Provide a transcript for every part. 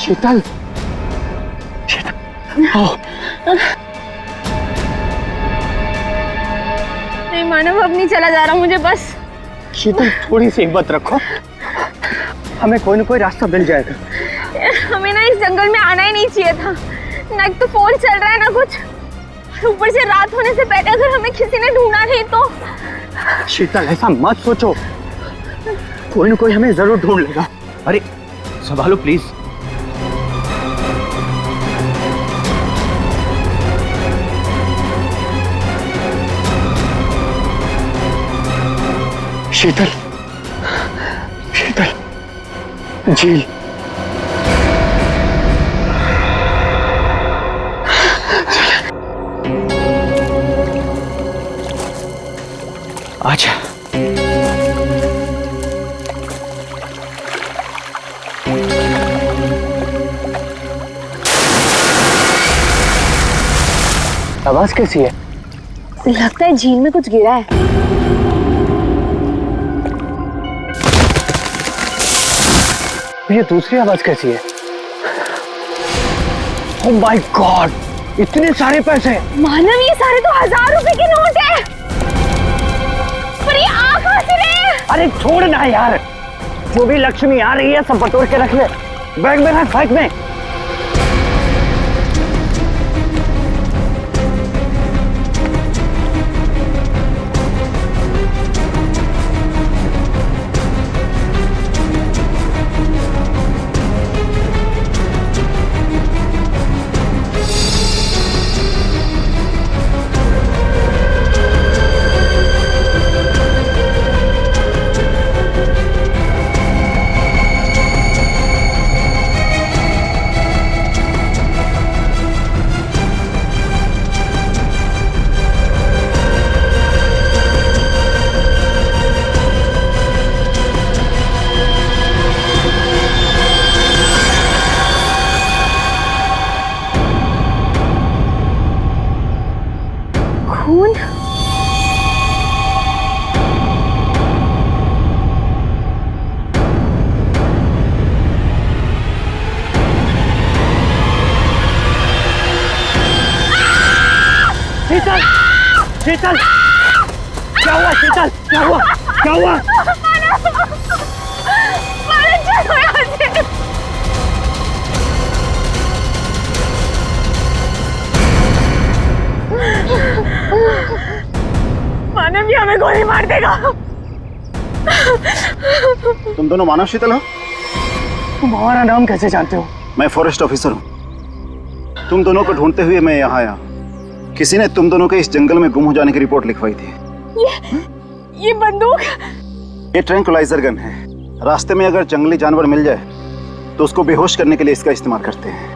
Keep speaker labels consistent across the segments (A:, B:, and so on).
A: शीतल, शीतल, आओ।
B: नहीं मानव, अब नहीं चला जा रहा मुझे बस।
A: शीतल थोड़ी सी हिम्मत रखो, हमें कोई ना कोई रास्ता मिल जाएगा।
B: हमें ना इस जंगल में आना ही नहीं चाहिए था। ना एक तो फोन चल रहा है ना कुछ, ऊपर से रात होने से पहले अगर हमें किसी ने ढूंढा नहीं तो।
A: शीतल ऐसा मत सोचो, कोई ना कोई हमें जरूर ढूंढ लेगा। अरे संभालो प्लीज। शीतल, शीतल, झील। अच्छा आवाज कैसी है?
B: लगता है झील में कुछ गिरा है।
A: ये दूसरी आवाज कैसी है? ओह माय गॉड, इतने सारे पैसे।
B: मानव, ये सारे तो 1000 रुपए के नोट है। पर ये आ कहां से रहे हैं?
A: अरे छोड़ ना यार, जो भी लक्ष्मी आ रही है सब बटोर के रख ले। बैग में रख, बैग में।
B: खून।
A: शीतल, शीतल, क्या हुआ? शीतल, क्या हुआ? क्या हुआ?
B: मानव, ये हमें गोली मार देगा।
C: तुम दोनों मानव शीतल हो?
A: तुम हमारा नाम कैसे जानते हो?
C: मैं फॉरेस्ट ऑफिसर हूँ। तुम दोनों को ढूंढते हुए मैं यहाँ आया। किसी ने तुम दोनों के इस जंगल में गुम हो जाने की रिपोर्ट लिखवाई थी।
B: ये बंदूक?
C: ये ट्रैंक्विलाइजर गन है। रास्ते में अगर जंगली जानवर मिल जाए तो उसको बेहोश करने के लिए इसका इस्तेमाल करते हैं।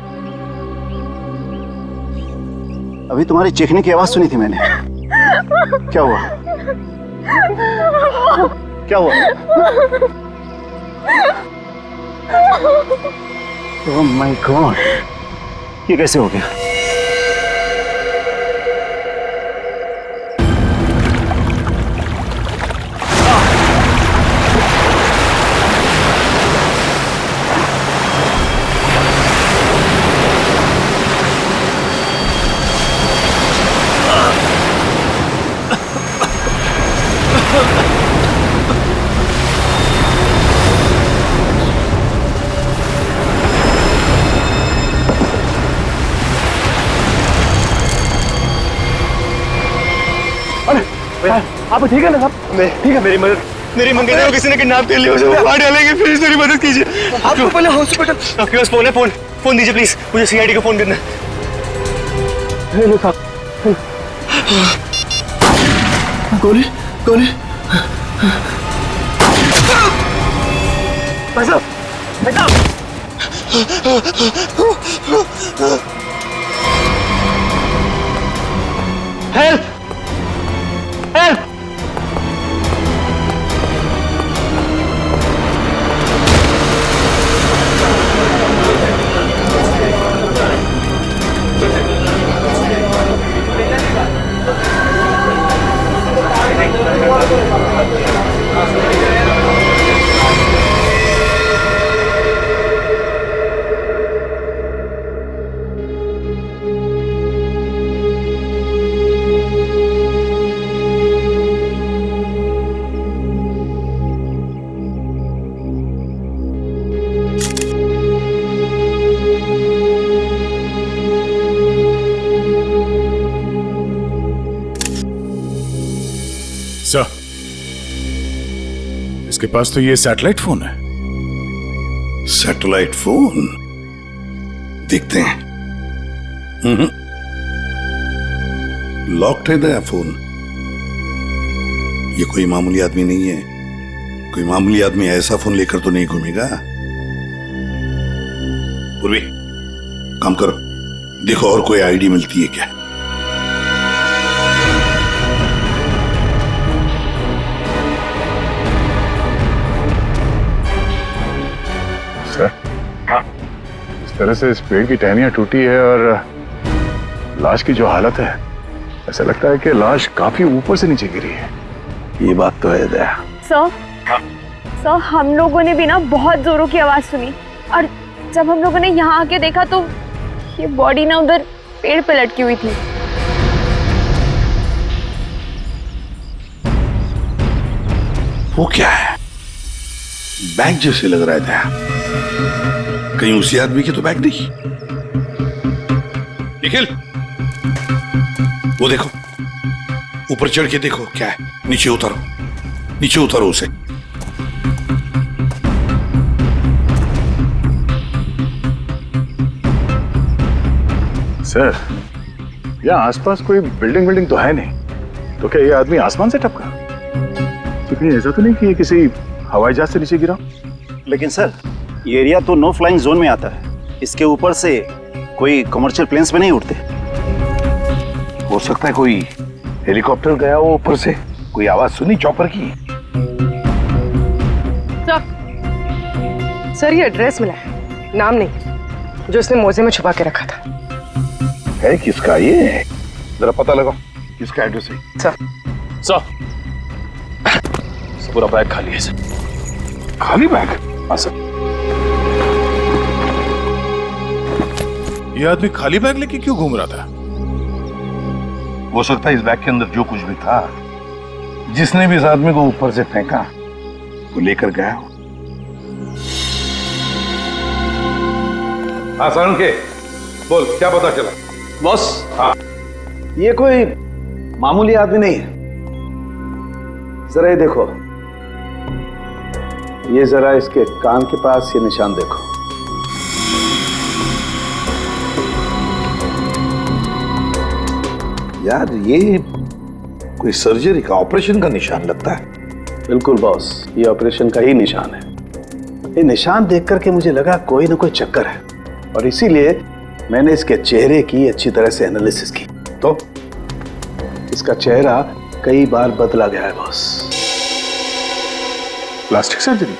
C: अभी तुम्हारी चीखने की आवाज सुनी थी मैंने। क्या हुआ? क्या हुआ? ओह माय गॉड, ये कैसे हो गया?
A: आप ठीक है ना साहब?
D: ठीक है, मेरी मंगेतर को किसी ने किडनैप कर लिया, उसे मार डालेंगे। प्लीज मेरी मदद कीजिए। आपको पहले हॉस्पिटल। आपके पास फोन है? फोन दीजिए प्लीज, मुझे सीआईडी को फोन करना है।
A: लो साहब।
D: गोली गोली।
A: भाई साहब, भाई साहब। Help, help.
E: उसके पास तो ये सैटेलाइट फोन है।
F: Satellite phone? देखते हैं। लॉक्ड है नया फोन। ये कोई मामूली आदमी नहीं है। कोई मामूली आदमी ऐसा फोन लेकर तो नहीं घूमेगा। पूर्वी, काम करो, देखो और कोई आईडी मिलती है क्या।
E: सर, इस तरह से इस पेड़ की टहनियां टूटी है और लाश की जो हालत है, ऐसा लगता है कि लाश काफी ऊपर से नीचे गिरी है।
F: ये बात तो है दया।
B: सर हम लोगों ने भी ना बहुत जोरों की आवाज सुनी और जब हम लोगों ने यहाँ आके देखा तो ये बॉडी ना उधर पेड़ पे लटकी हुई थी।
F: वो क्या है? बैग जैसे लग रहा है दया। कहीं उसी आदमी के तो बैग नहीं। निखिल, वो देखो, ऊपर चढ़ के देखो क्या है। नीचे उतारो, नीचे उतारो उसे।
E: सर, यहाँ आसपास कोई बिल्डिंग तो है नहीं, तो क्या ये आदमी आसमान से टपका? तो कहीं ऐसा तो नहीं कि ये किसी हवाई जहाज से नीचे गिरा?
C: लेकिन सर, ये एरिया तो नो फ्लाइंग जोन में आता है। इसके ऊपर से कोई कमर्शियल प्लेन्स में नहीं उड़ते।
F: हो सकता है कोई हेलीकॉप्टर गया हो ऊपर से। कोई आवाज सुनी चॉपर की?
G: सर ये एड्रेस मिला है, नाम नहीं, जो इसने मोजे में छुपा के रखा था।
F: है किसका ये? जरा पता लगाओ किसका एड्रेस है।
E: सर, पूरा बैग खाली है सर।
F: खाली बैग?
E: हाँ सर। ये आदमी खाली बैग लेके क्यों घूम रहा था?
F: हो सकता है इस बैग के अंदर जो कुछ भी था, जिसने भी इस आदमी को ऊपर से फेंका, वो लेकर गया हो। हाँ सारण के, बोल क्या पता चला?
C: बॉस,
F: हाँ,
C: ये कोई मामूली आदमी नहीं है। जरा ये देखो, ये जरा इसके कान के पास ये निशान देखो।
F: यार ये कोई सर्जरी का, ऑपरेशन का निशान लगता है।
C: बिल्कुल बॉस, ये ऑपरेशन का ही निशान है। ये निशान देख करके मुझे लगा कोई ना कोई चक्कर है, और इसीलिए मैंने इसके चेहरे की अच्छी तरह से एनालिसिस की। तो इसका चेहरा कई बार बदला गया है boss.
E: Plastic surgery?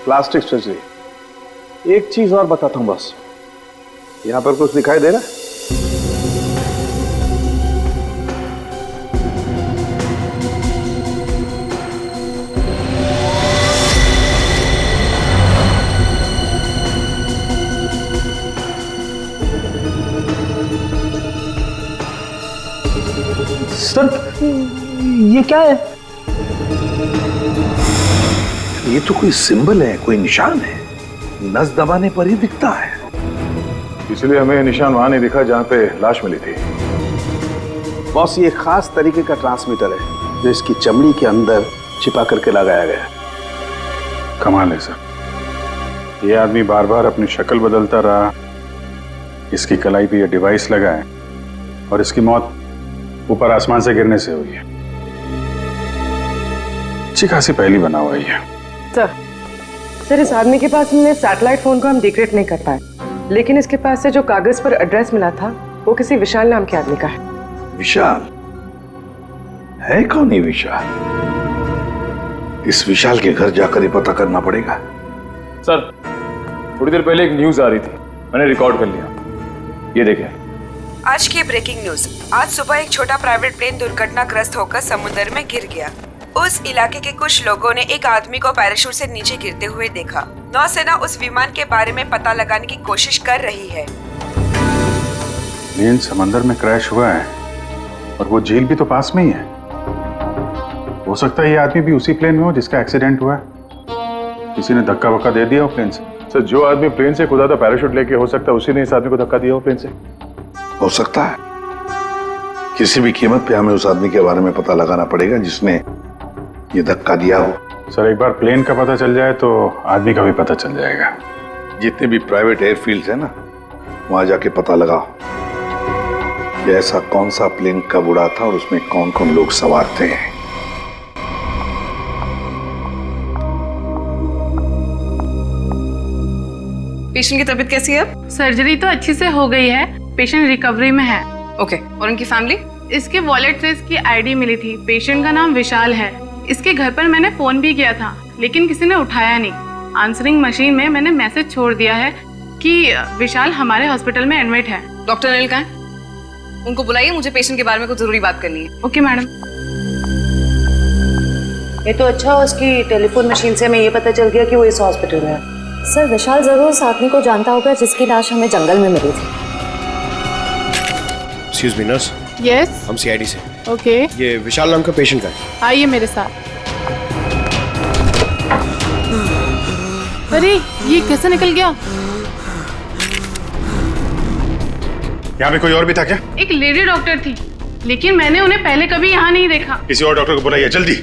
C: Plastic surgery. एक चीज और बताता हूं बॉस, यहां पर कुछ दिखाई दे रहा है? सर, ये क्या है?
F: ये तो कोई सिंबल है, कोई निशान है। नस दबाने पर ही दिखता है।
E: इसलिए हमें निशान वहां नहीं दिखा जहां पे लाश मिली थी।
C: बॉस, ये खास तरीके का ट्रांसमीटर है जो इसकी चमड़ी के अंदर छिपा करके लगाया गया है।
E: कमाल है सर। ये आदमी बार बार अपनी शक्ल बदलता रहा, इसकी कलाई पे ये डिवाइस लगा है, और इसकी मौत ऊपर आसमान से गिरने से हुई है। अच्छी खासी पहली बना हुआ है।
G: सर इस आदमी के पास मिले सैटेलाइट फोन को हम डिक्रिप्ट नहीं कर पाए, लेकिन इसके पास से जो कागज पर एड्रेस मिला था वो किसी विशाल नाम के आदमी का है।
F: विशाल? है कौन ये विशाल? इस विशाल के घर जाकर ही पता करना पड़ेगा।
H: सर, थोड़ी देर पहले एक न्यूज आ रही थी, मैंने रिकॉर्ड कर लिया। ये देखिए।
I: आज की ब्रेकिंग न्यूज। आज सुबह एक छोटा प्राइवेट प्लेन दुर्घटनाग्रस्त होकर समुद्र में गिर गया। उस इलाके के कुछ लोगों ने एक आदमी को पैराशूट से नीचे गिरते हुए देखा। नौसेना उस विमान के बारे में पता लगाने की कोशिश कर रही है।
E: प्लेन समंदर में क्रैश हुआ है और वो झील भी तो पास में ही है। हो सकता है ये आदमी भी उसी प्लेन में हो जिसका एक्सीडेंट हुआ है। किसी ने धक्का वक्का दे दिया हो प्लेन से। सर, जो आदमी प्लेन से कूदा था पैराशूट लेके, हो सकता है उसी ने इस आदमी को धक्का दिया हो प्लेन से।
F: हो सकता है। किसी भी कीमत पे हमें उस आदमी के बारे में पता लगाना पड़ेगा जिसने ये धक्का दिया हो।
E: सर एक बार प्लेन का पता चल जाए तो आदमी का भी पता चल जाएगा।
F: जितने भी प्राइवेट एयरफील्ड्स है ना, वहां जाके पता लगाओ कि ऐसा कौन सा प्लेन कब उड़ा था और उसमें कौन कौन लोग सवार थे।
I: पेशेंट की तबीयत कैसी है अब?
J: सर्जरी तो अच्छी से हो गई है, पेशेंट रिकवरी में है।
I: ओके, और उनकी फैमिली?
J: इसके वॉलेट से इसकी आईडी मिली थी। पेशेंट का नाम विशाल है। इसके घर पर मैंने फोन भी किया था लेकिन किसी ने उठाया नहीं। आंसरिंग मशीन में मैंने मैसेज छोड़ दिया है कि विशाल हमारे हॉस्पिटल में एडमिट है।
I: डॉक्टर अनिल कहाँ है? उनको बुलाइए, मुझे पेशेंट के बारे में कुछ जरूरी बात करनी है।
J: Okay madam.
G: ये तो अच्छा, उसकी टेलीफोन मशीन से हमें ये पता चल गया कि वो इस हॉस्पिटल में है।
B: सर विशाल जरूर उस आदमी को जानता होगा जिसकी लाश हमें जंगल में मिली थी।
D: एक्सक्यूज मी नर्स,
J: यस
D: हम सीआईडी से।
J: ओके,
D: ये विशाल नाम का पेशेंट का है।
J: आइए मेरे साथ। अरे ये कैसे निकल गया?
E: यहाँ पे कोई और भी था क्या?
J: एक लेडी डॉक्टर थी लेकिन मैंने उन्हें पहले कभी यहाँ नहीं देखा।
E: किसी और डॉक्टर को बुलाइए जल्दी।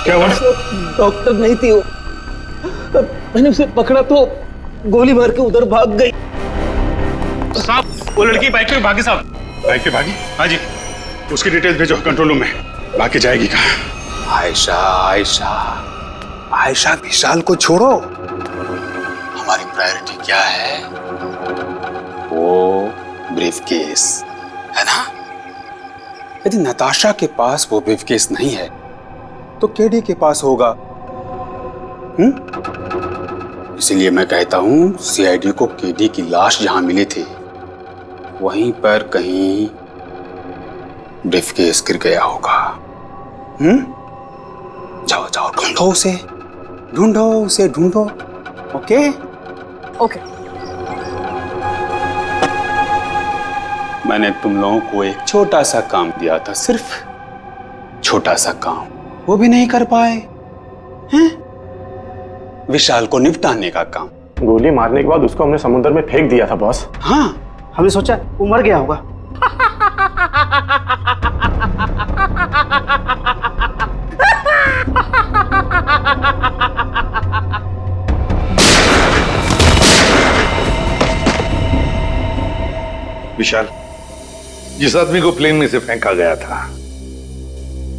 E: क्या हुआ?
A: डॉक्टर नहीं थी वो, मैंने उसे पकड़ा तो गोली मार के उधर भाग गई।
E: साहब वो लड़की बाइक पे भागी साहब। बाइक पे भागी? हाँ जी। उसकी डिटेल्स भेजो कंट्रोल रूम में। बाकी जाएगी कहाँ?
A: आयशा आयशा आयशा, विशाल को छोड़ो, हमारी प्रायोरिटी क्या है? वो ब्रीफकेस है ना। यदि नताशा के पास वो ब्रीफकेस नहीं है तो केडी के पास होगा। इसीलिए मैं कहता हूं सीआईडी को केडी की लाश जहां मिली थी वहीं पर कहीं ब्रीफकेस गिर गया होगा। जाओ जाओ, ढूंढो उसे, ढूंढो उसे, ढूंढो। Okay
I: okay.
A: मैंने तुम लोगों को एक छोटा सा काम दिया था, सिर्फ छोटा सा काम, वो भी नहीं कर पाए हैं? विशाल को निपटाने का काम।
H: गोली मारने के बाद उसको हमने समुद्र में फेंक दिया था बॉस।
A: हाँ, हमने सोचा वो मर गया होगा।
F: विशाल, जिस आदमी को प्लेन में से फेंका गया था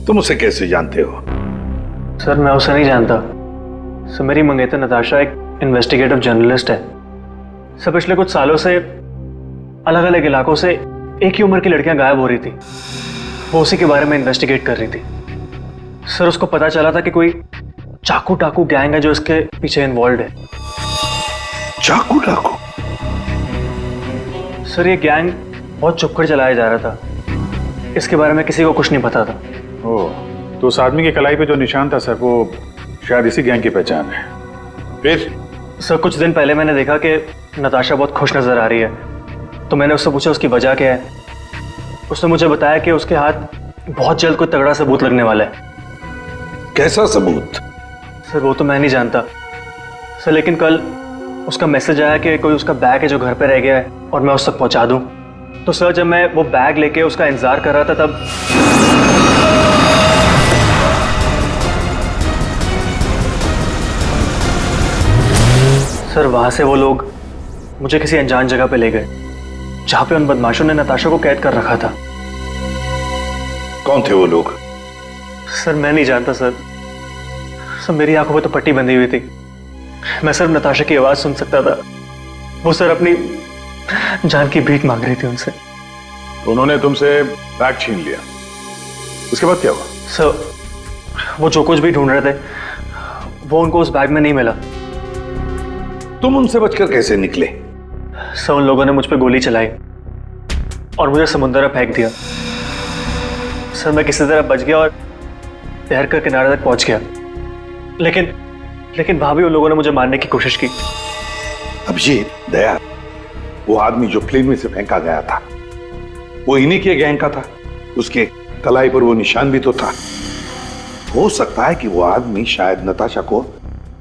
F: तुम उसे कैसे जानते हो?
K: सर मैं उसे नहीं जानता। सर मेरी मंगेतर नताशा एक इन्वेस्टिगेटिव जर्नलिस्ट है। सर पिछले कुछ सालों से अलग अलग इलाकों से एक ही उम्र की लड़कियां गायब हो रही थी। वो उसी के बारे में इन्वेस्टिगेट कर रही थी। सर उसको पता चला था कि कोई चाकू टाकू गैंग है जो इसके पीछे इन्वॉल्व है।
F: चाकू टाकू?
K: सर ये गैंग बहुत चुपकर चलाया जा रहा था, इसके बारे में किसी को कुछ नहीं पता था।
E: ओह, तो उस आदमी की कलाई पे जो निशान था सर, वो शायद इसी गैंग की पहचान है।
F: फिर?
K: सर कुछ दिन पहले मैंने देखा कि नताशा बहुत खुश नजर आ रही है, तो मैंने उससे पूछा उसकी वजह क्या है। उसने मुझे बताया कि उसके हाथ बहुत जल्द कोई तगड़ा सबूत लगने वाला है।
F: कैसा सबूत?
K: सर वो तो मैं नहीं जानता सर, लेकिन कल उसका मैसेज आया कि कोई उसका बैग है जो घर पे रह गया है और मैं उस तक पहुंचा दूं। तो सर जब मैं वो बैग लेके उसका इंतजार कर रहा था तब सर वहां से वो लोग मुझे किसी अनजान जगह पे ले गए जहां पे उन बदमाशों ने नताशा को कैद कर रखा था।
F: कौन थे वो लोग?
K: सर मैं नहीं जानता सर। सर मेरी आंखों में तो पट्टी बंधी हुई थी, मैं सिर्फ नताशा की आवाज सुन सकता था। वो सर अपनी जान की भीख मांग रही थी उनसे।
E: तो उन्होंने तुमसे बैग छीन लिया, उसके बाद क्या हुआ?
K: सर वो जो कुछ भी ढूंढ रहे थे वो उनको उस बैग में नहीं मिला।
F: तुम उनसे बचकर कैसे निकले?
K: सर उन लोगों ने मुझ पर गोली चलाई और मुझे समुद्र में फेंक दिया। सर मैं किसी तरह बच गया और तैर कर किनारे तक पहुंच गया, लेकिन वहां भी उन लोगों ने मुझे मारने की कोशिश की।
F: अभिजीत, दया, वो आदमी जो प्लेन में से फेंका गया था वो इन्हीं के गैंग का था? उसके कलाई पर वो निशान भी तो था। हो सकता है कि वो आदमी शायद नताशा को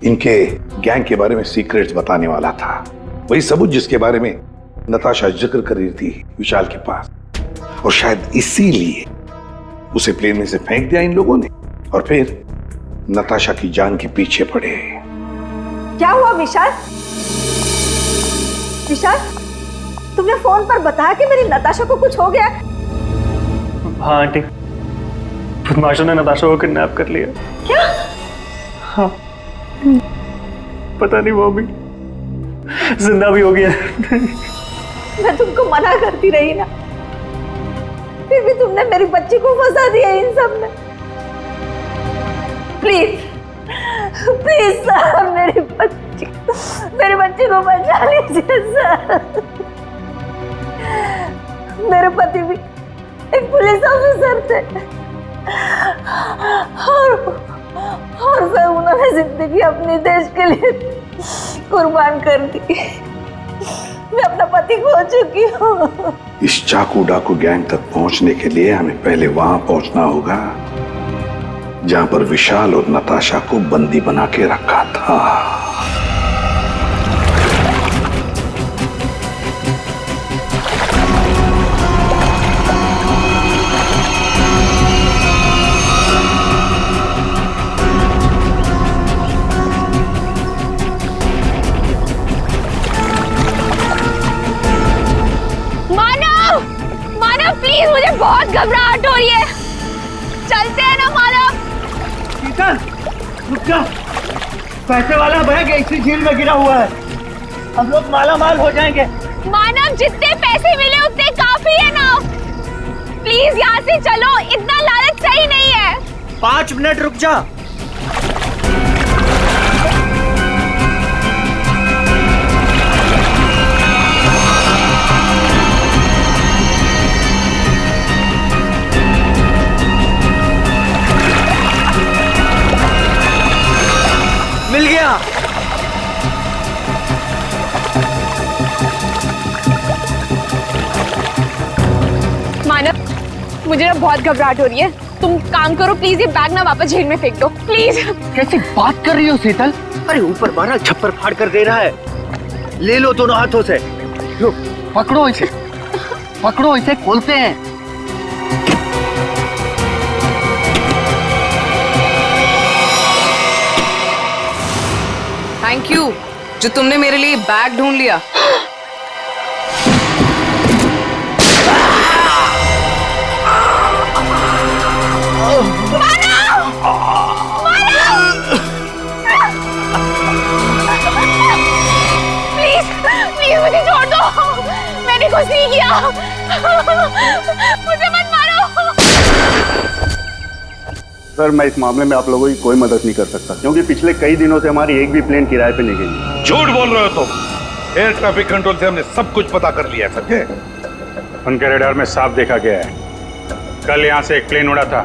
F: इनके गैंग के बारे में सीक्रेट्स बताने वाला था, वही सबूत जिसके बारे में नताशा जिक्र कर रही थी विशाल के पास। और शायद इसीलिए उसे प्लेन में से फेंक दिया इन लोगों ने और फिर नताशा की जान के पीछे पड़े।
L: क्या हुआ विशाल? विशाल, तुमने फोन पर बताया कि मेरी नताशा को कुछ हो गया?
K: हाँ आंटी, बदमाशों ने नताशा को किडनैप कर लिया।
L: क्या?
K: हाँ, पता नहीं वो भी जिंदा भी हो गया।
L: मैं तुमको मना करती रही ना, फिर भी तुमने मेरी बच्ची को फंसा दिया इन सब में। प्लीज प्लीज सर, मेरी बच्ची को बचा लीजिए सर। मेरे पति भी एक पुलिस ऑफिसर थे और सर उन्होंने जिंदगी अपने देश के लिए कुर्बान कर दी। मैं अपना पति खो चुकी हूँ।
F: इस चाकू डाकू गैंग तक पहुंचने के लिए हमें पहले वहां पहुंचना होगा जहां पर विशाल और नताशा को बंदी बना के रखा था।
B: प्लीज, मुझे बहुत घबराहट हो रही है। चलते हैं ना मानव।
M: शीतल, रुक जा। पैसे वाला बैग इसी झील में गिरा हुआ है, हम लोग माला माल हो जाएंगे।
B: मानव, जितने पैसे मिले उतने काफी है ना। प्लीज यहाँ से चलो, इतना लालच सही नहीं है।
M: 5 मिनट रुक जा। मिल गया।
B: मानव, मुझे ना बहुत घबराहट हो रही है। तुम काम करो प्लीज, ये बैग ना वापस झील में फेंक दो प्लीज।
M: कैसी बात कर रही हो शीतल? अरे ऊपर मारा छप्पर फाड़ कर दे रहा है। ले लो दोनों हाथों से। लो, पकड़ो इसे, पकड़ो इसे, खोलते हैं।
I: थैंक यू जो तुमने मेरे लिए बैग ढूंढ लिया।
B: प्लीज प्लीज मुझे छोड़ दो, मैंने कुछ नहीं किया। मुझे मत मारो।
C: सर, मैं इस मामले में आप लोगों की कोई मदद नहीं कर सकता क्योंकि पिछले कई दिनों से हमारी एक भी प्लेन किराए पे नहीं गई।
F: झूठ बोल रहे हो तुम। एयर ट्रैफिक कंट्रोल से हमने सब कुछ पता कर लिया, समझे?
E: उनके रेडार में साफ देखा गया है, कल यहाँ से एक प्लेन उड़ा था।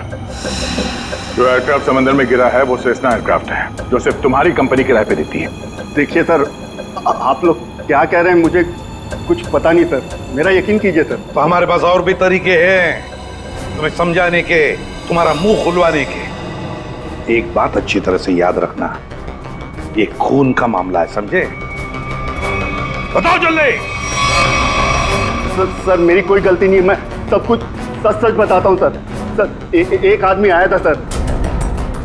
E: जो एयरक्राफ्ट समंदर में गिरा है वो सेस्ना एयरक्राफ्ट है, जो सिर्फ तुम्हारी कंपनी किराए पे देती है।
C: देखिए सर, आप लोग क्या कह रहे हैं मुझे कुछ पता नहीं सर, मेरा यकीन कीजिए सर।
F: तो हमारे पास और भी तरीके हैं तुम्हें समझाने के, तुम्हारा मुंह खुलवाने के। एक बात अच्छी तरह से याद रखना, ये खून का मामला है, समझे? बताओ जल्दी।
C: सर मेरी कोई गलती नहीं है, मैं सब कुछ सच सच बताता हूँ सर। सर एक आदमी आया था सर,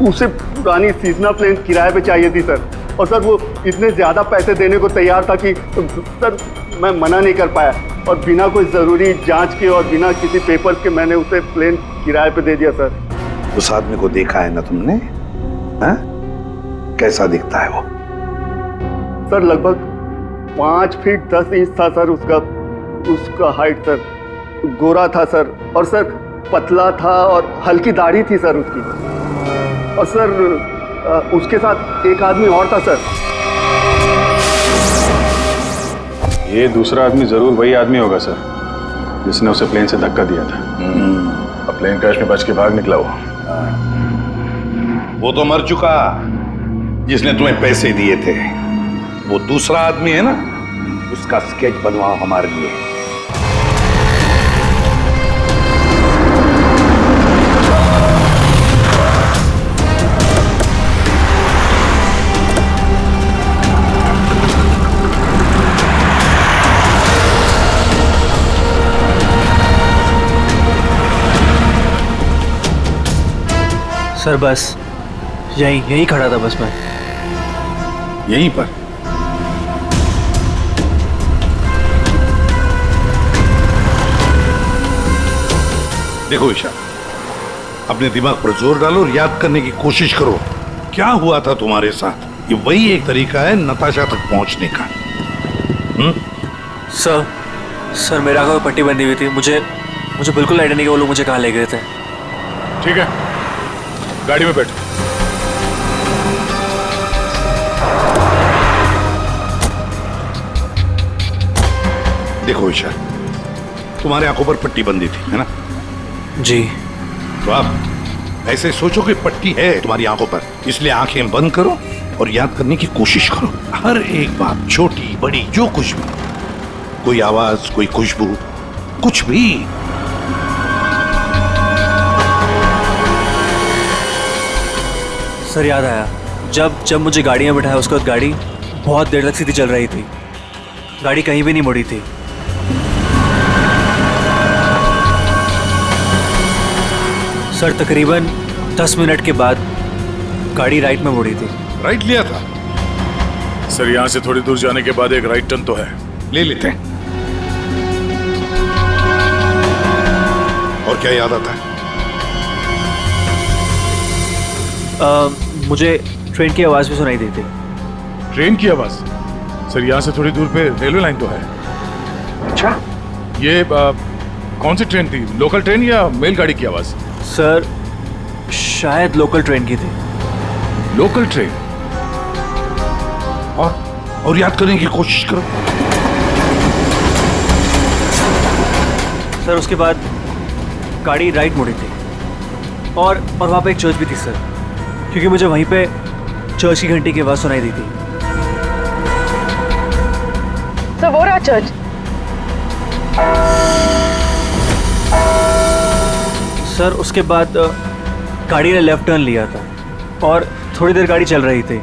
C: उसे पुरानी सीजनल प्लेन किराए पे चाहिए थी सर, और सर वो इतने ज्यादा पैसे देने को तैयार था कि सर मैं मना नहीं कर पाया, और बिना कोई जरूरी जांच के और बिना किसी पेपर्स के मैंने उसे प्लेन किराए पे दे दिया सर।
F: उस आदमी को देखा है ना तुमने? हाँ? कैसा दिखता है वो?
C: सर लगभग 5 फीट 10 इंच था सर उसका हाइट सर, गोरा था सर, और सर पतला था और हल्की दाढ़ी थी सर उसकी, और सर उसके साथ एक आदमी और था सर।
E: ये दूसरा आदमी जरूर वही आदमी होगा सर जिसने उसे प्लेन से धक्का दिया था। अब प्लेन क्रैश में बच के भाग निकला
F: वो तो मर चुका जिसने तुम्हें पैसे दिए थे। वो दूसरा आदमी है ना, उसका स्केच बनवाओ हमारे लिए।
K: सर बस यहीं खड़ा था बस मैं।
F: यहीं पर? देखो विशाल, अपने दिमाग पर जोर डालो और याद करने की कोशिश करो क्या हुआ था तुम्हारे साथ। ये वही एक तरीका है नताशा तक पहुंचने का।
K: सर मेरे आंखों में पट्टी बंधी हुई थी। मुझे बिल्कुल आइडिया नहीं कि वो लोग मुझे कहाँ ले गए थे।
E: ठीक है, गाड़ी में बैठो।
F: देखो विशाल, तुम्हारे आंखों पर पट्टी बंधी थी, है ना?
K: जी।
F: तो आप ऐसे सोचो कि पट्टी है तुम्हारी आंखों पर, इसलिए आंखें बंद करो और याद करने की कोशिश करो। हर एक बात, छोटी बड़ी, जो कुछ भी, कोई आवाज, कोई खुशबू, कुछ भी।
K: सर याद आया, जब मुझे गाड़ी में बिठाया उसके बाद गाड़ी बहुत देर तक सीधी चल रही थी। गाड़ी कहीं भी नहीं मुड़ी थी। सर तकरीबन 10 मिनट के बाद गाड़ी राइट में मुड़ी थी।
F: राइट लिया था?
E: सर यहाँ से थोड़ी दूर जाने के बाद एक राइट टर्न तो है,
F: ले लेते हैं। और क्या याद आता है?
K: मुझे ट्रेन की आवाज़ भी सुनाई दी थी।
E: ट्रेन की आवाज? सर यहाँ से थोड़ी दूर पे रेलवे लाइन तो है।
F: अच्छा,
E: ये कौन सी ट्रेन थी? लोकल ट्रेन या मेल गाड़ी की आवाज?
K: सर शायद लोकल ट्रेन की थी।
E: Local train?
F: और याद करने की कोशिश करो।
K: सर उसके बाद गाड़ी राइट मुड़ी थी और वहाँ पे एक चर्च भी थी सर, क्योंकि मुझे वहीं पे चर्च की घंटी की आवाज़ सुनाई दी थी।
G: सर वो रहा चर्च।
K: सर उसके बाद गाड़ी ने लेफ्ट टर्न लिया था और थोड़ी देर गाड़ी चल रही थी।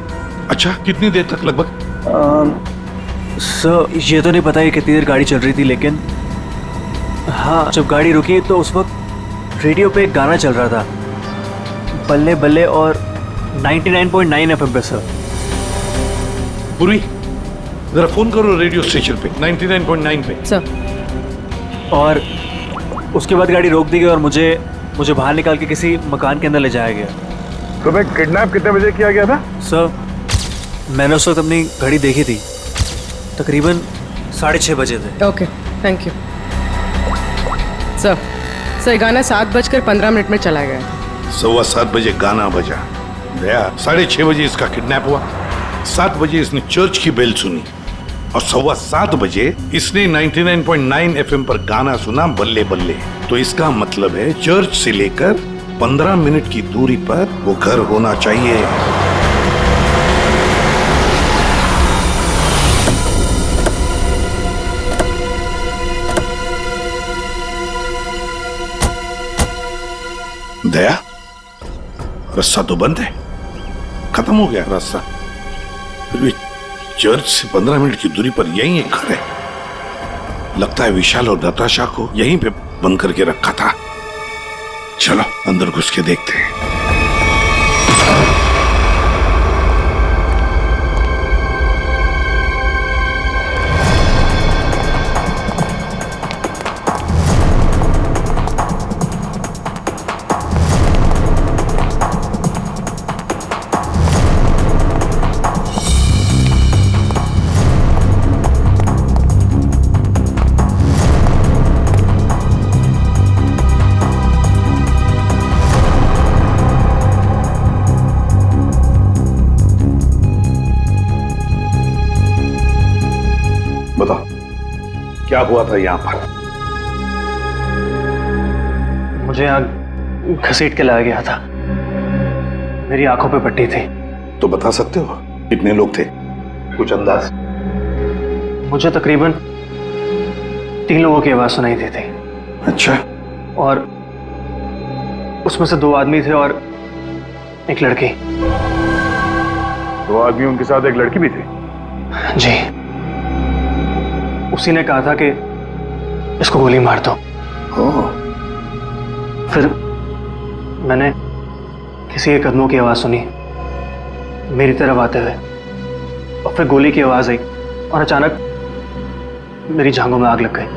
F: अच्छा, कितनी देर तक लगभग?
K: सर ये तो नहीं पता है कितनी देर गाड़ी चल रही थी, लेकिन हाँ जब गाड़ी रुकी तो उस वक्त रेडियो पे एक गाना चल रहा था, बल्ले बल्ले, और 99.9 FM पे सर।
F: पूरी जरा फोन करो रेडियो स्टेशन पे 99.9 पे।
G: सर।
K: और उसके बाद गाड़ी रोक दी गई और मुझे बाहर निकाल के किसी मकान के अंदर ले जाया गया।
E: तुम्हें किडनैप कितने बजे किया गया था?
K: सर मैंने उस वक्त अपनी घड़ी देखी थी, तकरीबन 6:30 बजे थे।
G: Okay, thank you sir. Sir गाना 7:15 में चला गया।
F: 7:15 बजे गाना बजा। दया 6:30 बजे इसका किडनैप हुआ। 7 बजे इसने चर्च की बेल सुनी और 7:15 बजे इसने 99.9 FM पर गाना सुना, बल्ले बल्ले। तो इसका मतलब है चर्च से लेकर 15 मिनट की दूरी पर वो घर होना चाहिए। दया, रास्ता तो बंद है, खत्म हो गया रास्ता। फिर भी चर्च से 15 मिनट की दूरी पर यही एक घर है। लगता है विशाल और नताशा को यहीं पे बंद करके रखा था। चलो अंदर घुस के देखते हैं। बताओ क्या हुआ था यहाँ पर?
K: मुझे यहाँ घसीट के लाया गया था। मेरी आंखों पे पट्टी थी।
F: तो बता सकते हो कितने लोग थे? कुछ अंदाज?
K: मुझे तकरीबन 3 लोगों की आवाज सुनाई दी थी।
F: अच्छा।
K: और उसमें से 2 आदमी थे और एक लड़की।
E: 2 आदमी, उनके साथ एक लड़की भी थी?
K: जी। उसी ने कहा था कि इसको गोली मार दो। फिर मैंने किसी के कदमों की आवाज़ सुनी मेरी तरफ आते हुए, और फिर गोली की आवाज़ आई और अचानक मेरी जांघों में आग लग गई।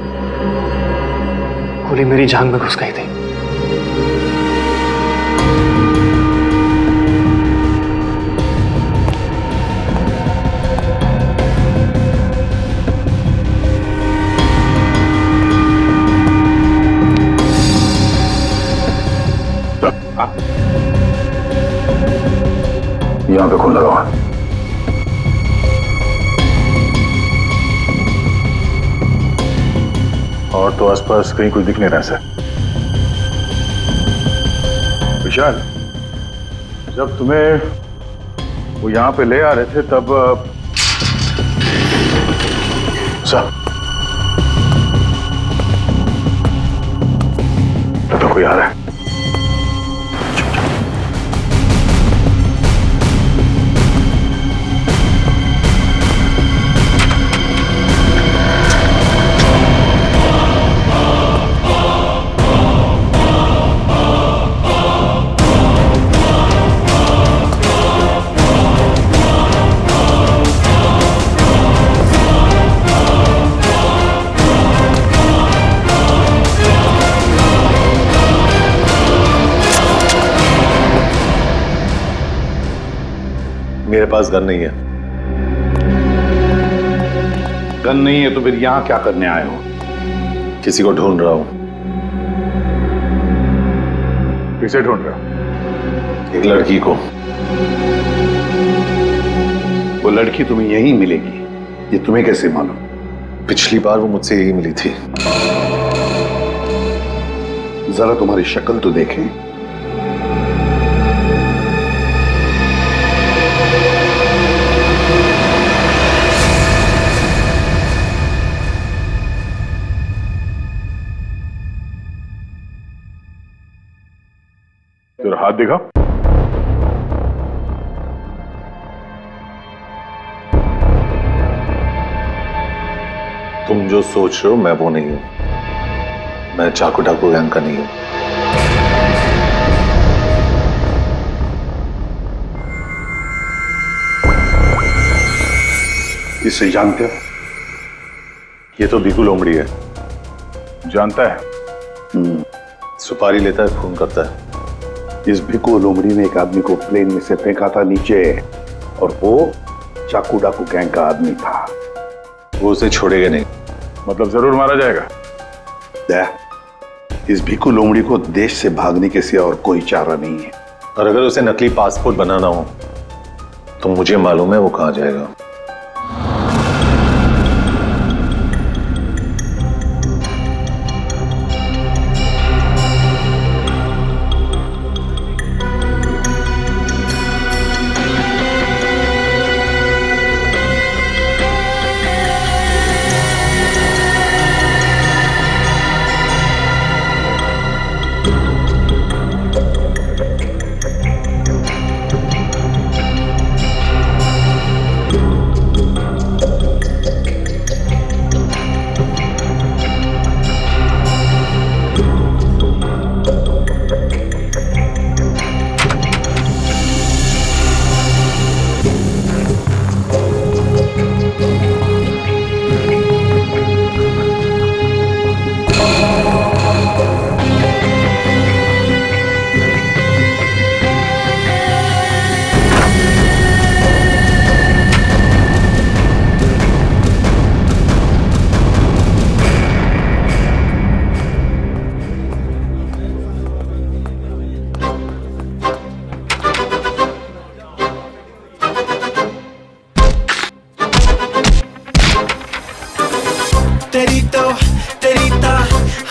K: गोली मेरी जांघ में घुस गई थी।
C: यहाँ पे खून लगा हुआ।
E: और तो आसपास कहीं कुछ दिख नहीं रहा सर। विशाल, जब तुम्हें वो यहाँ पे ले आ रहे थे तब सर तो कोई आ रहा है।
F: मेरे पास गन नहीं है। गन नहीं है तो फिर यहां क्या करने आए हो?
E: किसी को ढूंढ रहा हूं। किसे ढूंढ रहा?
F: एक लड़की को। वो लड़की तुम्हें यहीं मिलेगी, ये तुम्हें कैसे मालूम?
E: पिछली बार वो मुझसे यही मिली थी।
F: जरा तुम्हारी शक्ल तो देखें।
E: तेरा हाथ दिखा।
F: तुम जो सोच रहे हो मैं वो नहीं हूं। मैं चाकू डाकू गैंग का नहीं हूं। इसे जानते हो?
E: ये तो बीकू लोमड़ी है। जानता है? सुपारी लेता है, खून करता है।
F: इस भिक्कू लोमड़ी ने एक आदमी को प्लेन में से फेंका था नीचे, और वो चाकू डाकू गैंग का आदमी था।
E: वो उसे छोड़ेगा नहीं। मतलब जरूर मारा जाएगा।
F: इस भिक्कू लोमड़ी को देश से भागने के सिवा और कोई चारा नहीं है।
E: और अगर उसे नकली पासपोर्ट बनाना हो तो मुझे मालूम है वो कहां जाएगा।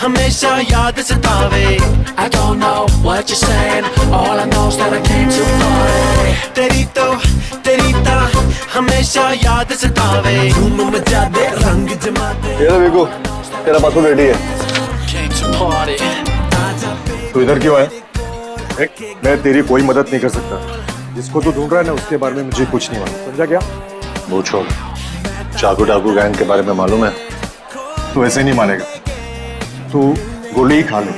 N: हमेशा याद सतावे I don't know what you're saying All I know is that I came too far तेरी तो हमेशा याद सतावे धूम मचा दे रंग जमा दे।
E: ये देखो तेरा पासपोर्ट रेडी है।
N: Came to party
E: तू इधर क्यों है? मैं तेरी कोई मदद नहीं कर सकता। जिसको तू ढूंढ रहा है ना उसके बारे में मुझे कुछ नहीं मालूम। समझा क्या?
F: वो छोड़, चाकू डाकू गैंग के बारे में मालूम है?
E: तू ऐसे नहीं मानेगा। तू गोली ही खा ले।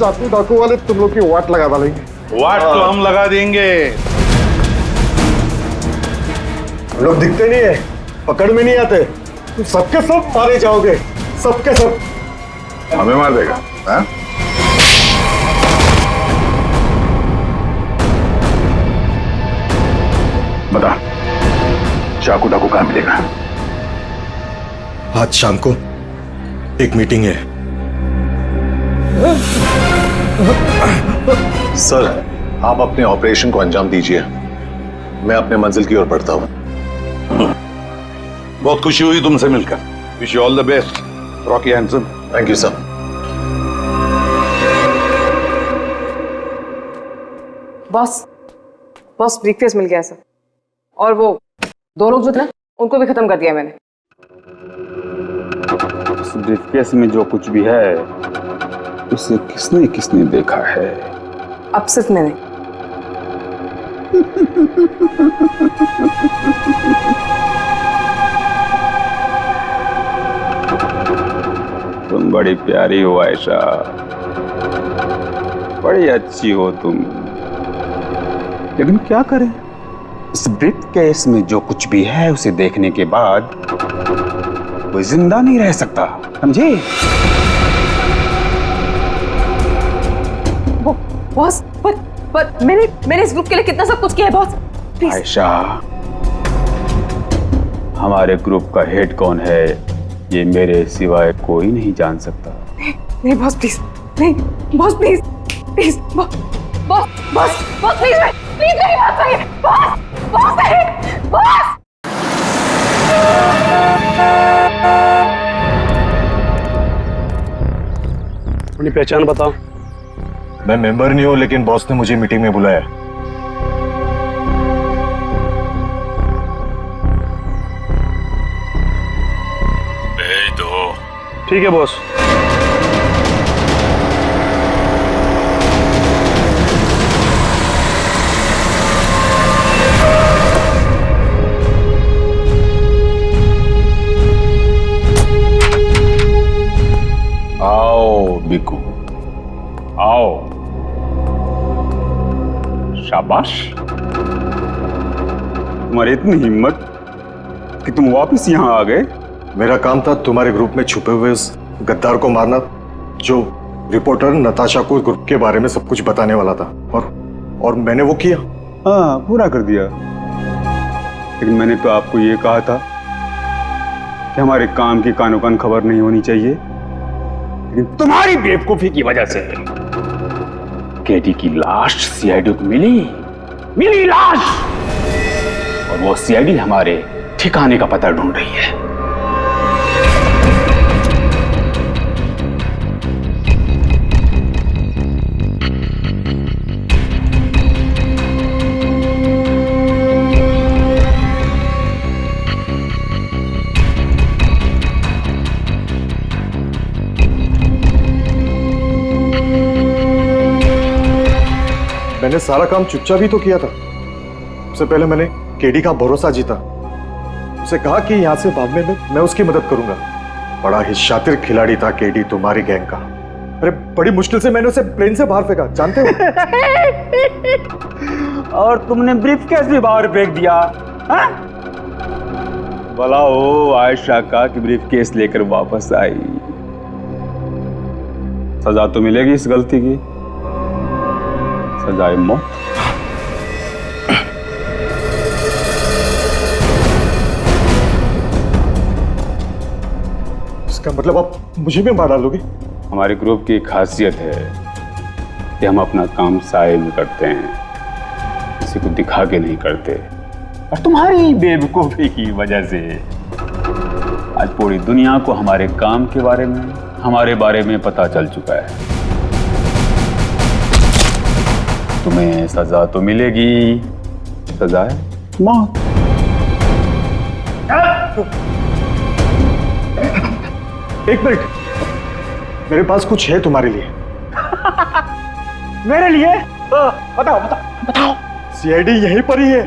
O: चाकू डाकू वाले तुम लोग की वाट लगा डालेंगे।
F: वाट तो हम लगा देंगे।
O: हम लोग दिखते नहीं है, पकड़ में नहीं आते, तुम सबके सब मारे जाओगे, सबके सब।
F: हमें मार देगा? हाँ?
E: बता, चाकू डाकू कहां मिलेगा?
O: आज शाम को एक मीटिंग है।
P: सर, आप अपने ऑपरेशन को अंजाम दीजिए, मैं अपने मंजिल की ओर बढ़ता हूं।
F: बहुत खुशी हुई तुमसे मिलकर। Wish you all the best Rocky handsome.
P: Thank you sir.
G: Boss, boss briefcase मिल गया सर, और वो 2 लोग जो थे ना उनको भी खत्म कर दिया मैंने।
A: उस ब्रीफकेस में जो कुछ भी है उसे किसने किसने देखा है?
G: अब सिर्फ मैंने।
A: तुम बड़ी प्यारी हो आयशा, बड़ी अच्छी हो तुम, लेकिन क्या करें, इस ब्रीफकेस में जो कुछ भी है उसे देखने के बाद कोई जिंदा नहीं रह सकता, समझे?
G: बॉस, पर मैंने इस ग्रुप के लिए कितना सब कुछ किया है बॉस, प्लीज।
A: आयशा, हमारे ग्रुप का हेड कौन है ये मेरे सिवाय कोई नहीं जान सकता।
G: नहीं बॉस प्लीज, नहीं boss please, please boss, boss boss boss please, please मेरी बात सुनिए बॉस, बॉस नहीं, बॉस।
O: अपनी पहचान बताओ।
P: मैं मेंबर नहीं हूं, लेकिन बॉस ने मुझे मीटिंग में बुलाया।
E: भेज दो।
O: ठीक है बॉस।
A: आओ बिकू, आओ। शाबाश, तुम्हारी इतनी हिम्मत कि तुम वापस यहाँ आ गए।
O: मेरा काम था तुम्हारे ग्रुप में छुपे हुए उस गद्दार को मारना, जो रिपोर्टर नताशा को ग्रुप के बारे में सब कुछ बताने वाला था, और मैंने वो किया।
A: हाँ, पूरा कर दिया। लेकिन मैंने तो आपको ये कहा था कि हमारे काम की कानो कान खबर नहीं होनी चाहिए, लेकिन तुम्हारी बेवकूफी की वजह से केडी की लाश सीआईडी को मिली लाश, और वो सीआईडी हमारे ठिकाने का पता ढूंढ रही है।
O: मैंने सारा काम चुपचाप ही तो किया था। सबसे पहले मैंने केडी का भरोसा जीता, उसे कहा कि यहां से भागने में मैं उसकी मदद करूंगा। बड़ा ही शातिर खिलाड़ी था केडी तुम्हारी गैंग का। अरे बड़ी मुश्किल से मैंने उसे प्लेन से बाहर फेंका, जानते हो?
A: और तुमने ब्रीफकेस भी बाहर फेंक दिया। हाँ? भला हो आयशा का कि ब्रीफकेस लेकर वापस आई। सजा तो मिलेगी इस गलती की, सजाए मौत।
O: इसका मतलब आप मुझे भी मार डालोगे?
A: हमारे ग्रुप की खासियत है कि हम अपना काम साए में करते हैं, किसी को दिखा के नहीं करते। और तुम्हारी बेवकूफी की वजह से आज पूरी दुनिया को हमारे काम के बारे में, हमारे बारे में पता चल चुका है। तुम्हें सजा तो मिलेगी, सजा है मौत।
O: एक मिनट, मेरे पास कुछ है तुम्हारे लिए।
A: मेरे लिए? बताओ बताओ बताओ।
O: सीआईडी यहीं पर ही है।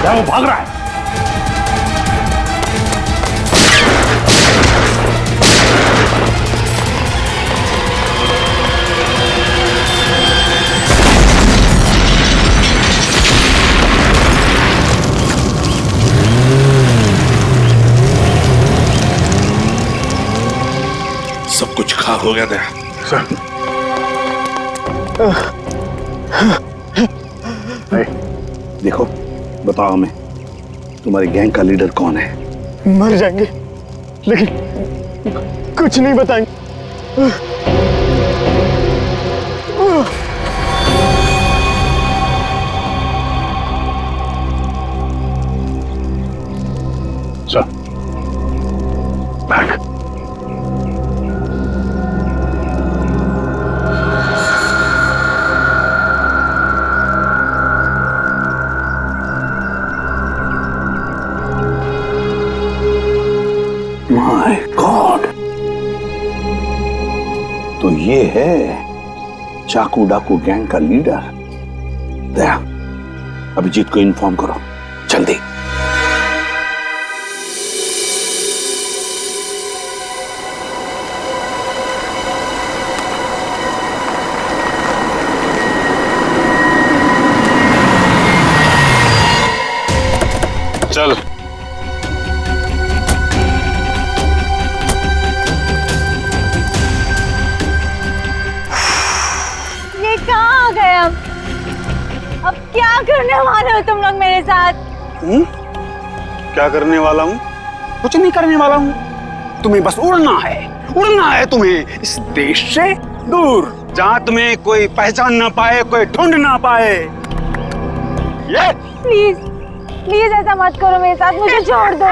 A: वो भाग रहा है।
F: सब कुछ खाक हो गया था सर।
C: देखो, बताओ हमें, तुम्हारे गैंग का लीडर कौन है?
O: मर जाएंगे लेकिन कुछ नहीं बताएंगे।
E: चल बैग।
C: माय गॉड, तो ये है चाकू डाकू गैंग का लीडर। दया, अभिजीत को इन्फॉर्म करो जल्दी।
A: चल
L: कहाँ आ गए अब क्या करने वाले हो तुम लोग मेरे साथ?
A: क्या करने वाला हूँ? कुछ नहीं करने वाला हूँ। तुम्हें बस उड़ना है तुम्हें इस देश से दूर, जहाँ तुम्हें कोई पहचान ना पाए, कोई ढूंढ ना पाए। ये
L: प्लीज प्लीज ऐसा मत करो मेरे साथ, मुझे छोड़ दो।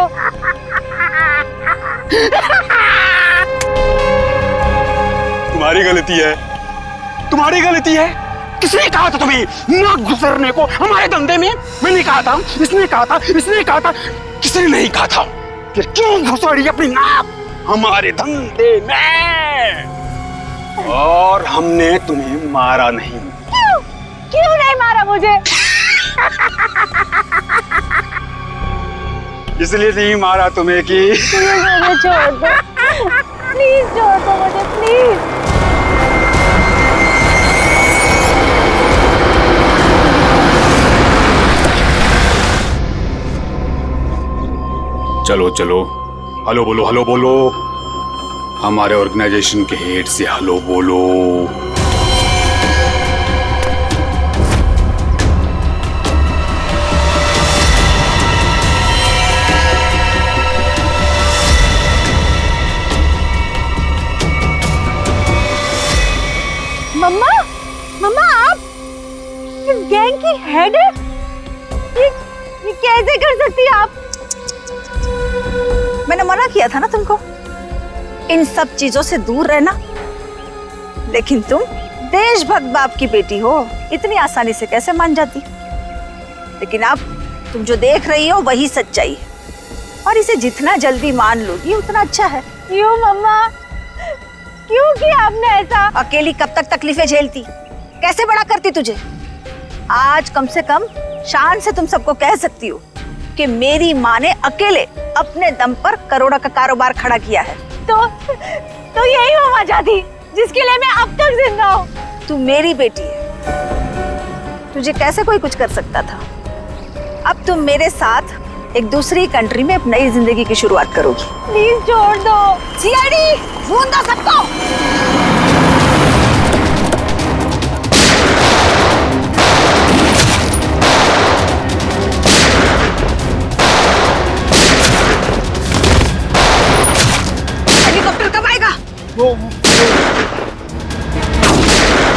A: तुम्हारी गलती है। किसने कहा था तुम्हें ना गुजरने को हमारे धंधे में? मैंने कहा था, इसने कहा था, किसने नहीं कहा था? फिर क्यों घुसड़ी अपनी नाक हमारे धंधे में? और हमने तुम्हें मारा नहीं।
L: क्यों नहीं मारा मुझे?
A: इसलिए नहीं मारा तुम्हें कि
L: मुझे छोड़ दो, प्लीज छोड़ दो मुझे, प्लीज।
A: चलो हेलो बोलो, हमारे ऑर्गेनाइजेशन के हेड से हेलो बोलो।
L: मम्मा आप इस गैंग की हेड है? ये कैसे कर सकती है आप? मैंने मना किया था ना तुमको इन सब चीजों से दूर रहना, लेकिन तुम देशभक्त बाप की बेटी हो, इतनी आसानी से कैसे मान जाती? लेकिन अब तुम जो देख रही हो वही सच्चाई है, और इसे जितना जल्दी मान लोगी उतना अच्छा है। क्यों मम्मा, क्यों किया आपने ऐसा? अकेली कब तक तकलीफें झेलती, कैसे बड़ा करती तुझे? आज कम से कम शान से तुम सबको कह सकती हो कि मेरी माँ ने अकेले अपने दम पर करोड़ों का कारोबार खड़ा किया है। तो यही वो वजह थी जिसके लिए मैं अब तक जिंदा हूँ। तू मेरी बेटी है, तुझे कैसे कोई कुछ कर सकता था? अब तुम मेरे साथ एक दूसरी कंट्री में एक नई जिंदगी की शुरुआत करोगी। प्लीज छोड़ दो। सीआईडी ढूंढ दो सबको।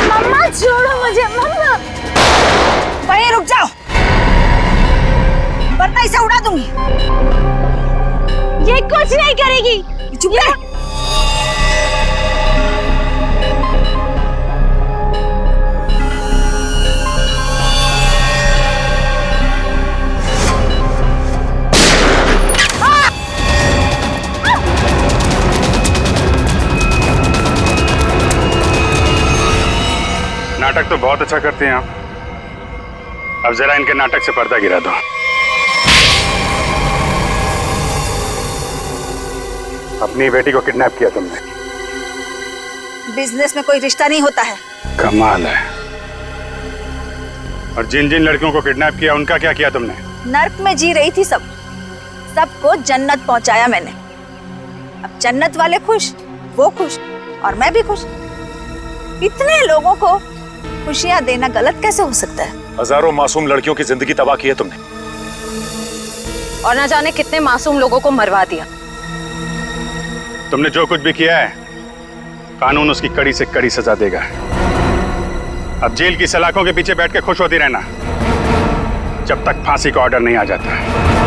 L: मम्मा छोड़ो मुझे, मम्मा वहीं रुक जाओ वरना इसे उड़ा दूंगी। ये कुछ नहीं करेगी, चुप रह।
A: नाटक तो बहुत अच्छा करते हैं आप, अब जरा इनके नाटक से पर्दा गिरा दो। अपनी बेटी को किडनैप किया तुमने।
L: बिजनेस में कोई रिश्ता नहीं होता है।
A: कमाल है। और जिन जिन लड़कियों को किडनैप किया उनका क्या किया तुमने?
L: नर्क में जी रही थी सबको जन्नत पहुंचाया मैंने। अब जन्नत वाले खुश, वो खुश और मैं भी खुश। इतने लोगों को खुशियां देना गलत कैसे हो सकता है?
P: हजारों मासूम लड़कियों की जिंदगी तबाह की है तुमने,
G: और न जाने कितने मासूम लोगों को मरवा दिया।
A: तुमने जो कुछ भी किया है, कानून उसकी कड़ी से कड़ी सजा देगा। अब जेल की सलाखों के पीछे बैठ के खुश होती रहना जब तक फांसी का ऑर्डर नहीं आ जाता।